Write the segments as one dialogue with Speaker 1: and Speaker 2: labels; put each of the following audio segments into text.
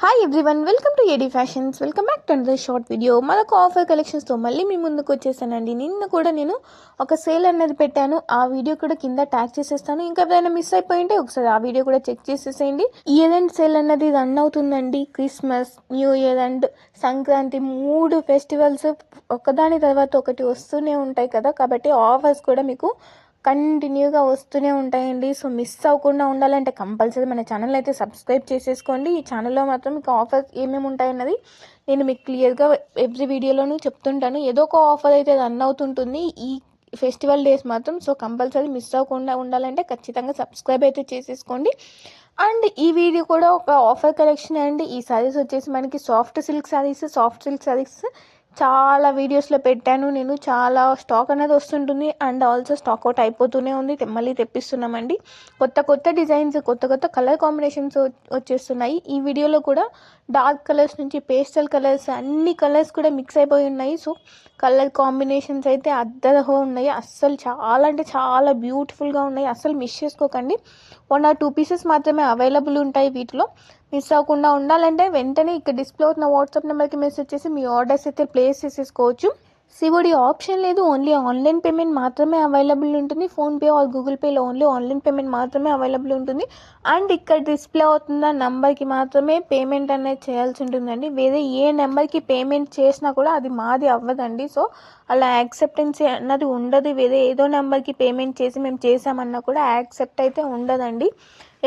Speaker 1: Hi everyone, welcome to AD fashions. Welcome back to another short video. మరొక offer కలెక్షన్స్తో మళ్ళీ మీ ముందుకు వచ్చేసానండి. నిన్న కూడా నేను ఒక సేల్ అనేది పెట్టాను, ఆ వీడియో కూడా కింద ట్యాగ్ చేసేస్తాను. ఇంకా ఎవరైనా మిస్ అయిపోయింటే ఒకసారి ఆ వీడియో కూడా చెక్ చేసేసేయండి. ఇయర్ ఎండ్ సేల్ అన్నది రన్ అవుతుందండి. Christmas, new year and Sankranti 3 festivals ఒకదాని తర్వాత ఒకటి వస్తూనే ఉంటాయి కదా, కాబట్టి ఆఫర్స్ కూడా మీకు కంటిన్యూగా వస్తూనే ఉంటాయండి. సో మిస్ అవ్వకుండా ఉండాలంటే కంపల్సరీ మన ఛానల్ అయితే సబ్స్క్రైబ్ చేసేసుకోండి. ఈ ఛానల్లో మాత్రం మీకు ఆఫర్స్ ఏమేమి ఉంటాయన్నది నేను మీకు క్లియర్గా ఎవ్రీ వీడియోలోనూ చెప్తుంటాను. ఏదో ఒక ఆఫర్ అయితే రన్ అవుతుంటుంది ఈ ఫెస్టివల్ డేస్ మాత్రం. సో కంపల్సరీ మిస్ అవ్వకుండా ఉండాలంటే ఖచ్చితంగా సబ్స్క్రైబ్ అయితే చేసేసుకోండి. అండ్ ఈ వీడియో కూడా ఒక ఆఫర్ కలెక్షన్ అండి. ఈ సారీస్ వచ్చేసి మనకి సాఫ్ట్ సిల్క్ సారీస్ చాలా వీడియోస్లో పెట్టాను నేను. చాలా స్టాక్ అనేది వస్తుంటుంది అండ్ ఆల్సో స్టాక్ అవుట్ అయిపోతూనే ఉంది. మళ్ళీ తెప్పిస్తున్నామండి. కొత్త డిజైన్స్, కొత్త కలర్ కాంబినేషన్స్ వచ్చేస్తున్నాయి. ఈ వీడియోలో కూడా డార్క్ కలర్స్ నుంచి పేస్టల్ కలర్స్, అన్ని కలర్స్ కూడా మిక్స్ అయిపోయి ఉన్నాయి. సో కలర్ కాంబినేషన్స్ అయితే అద్దరహో ఉన్నాయి. అస్సలు చాలా అంటే చాలా బ్యూటిఫుల్గా ఉన్నాయి. అస్సలు మిస్ చేసుకోకండి. 1 or 2 పీసెస్ మాత్రమే అవైలబుల్ ఉంటాయి వీటిలో. మిస్ అవ్వకుండా ఉండాలంటే వెంటనే ఇక్కడ డిస్ప్లే అవుతున్న వాట్సాప్ నెంబర్కి మెసేజ్ చేసి మీ ఆర్డర్స్ అయితే ప్లేస్ చేసేసుకోవచ్చు. సిఓడి ఆప్షన్ లేదు, ఓన్లీ ఆన్లైన్ పేమెంట్ మాత్రమే అవైలబుల్ ఉంటుంది. ఫోన్పే ఆర్ గూగుల్ పేలో ఓన్లీ ఆన్లైన్ పేమెంట్ మాత్రమే అవైలబుల్ ఉంటుంది. అండ్ ఇక్కడ డిస్ప్లే అవుతున్న నెంబర్కి మాత్రమే పేమెంట్ అనేది చేయాల్సి ఉంటుందండి. వేరే ఏ నెంబర్కి పేమెంట్ చేసినా కూడా అది మాది అవ్వదండి. సో అలా యాక్సెప్టెన్సీ అన్నది ఉండదు. వేరే ఏదో నెంబర్కి పేమెంట్ చేసి మేము చేసామన్నా కూడా యాక్సెప్ట్ అయితే ఉండదండి.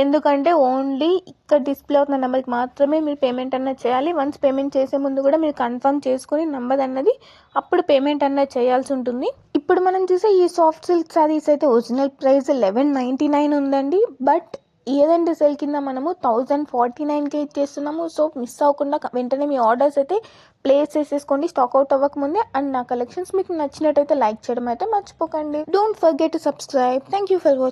Speaker 1: ఎందుకంటే ఓన్లీ ఇక్కడ డిస్ప్లే అవుతున్న నెంబర్కి మాత్రమే మీరు పేమెంట్ అన్నది చేయాలి. వన్స్ పేమెంట్ చేసే ముందు కూడా మీరు కన్ఫర్మ్ చేసుకొని నెంబర్ అన్నది అప్పుడు పేమెంట్ అన్నది చేయాల్సి ఉంటుంది. ఇప్పుడు మనం చూసే ఈ సాఫ్ట్ సిల్క్ శారీస్ అయితే ఒరిజినల్ ప్రైస్ 1199 ఉందండి. బట్ ఇయర్ ఎండ్ సేల్ కింద మనము 1049కే ఇచ్చేస్తున్నాము. సో మిస్ అవ్వకుండా వెంటనే మీ ఆర్డర్స్ అయితే ప్లేస్ చేసేసుకోండి స్టాక్ అవుట్ అవ్వకముందే. అండ్ నా కలెక్షన్స్ మీకు నచ్చినట్టయితే లైక్ చేయడం అయితే మర్చిపోకండి. Don't forget to subscribe. Thank you for watching.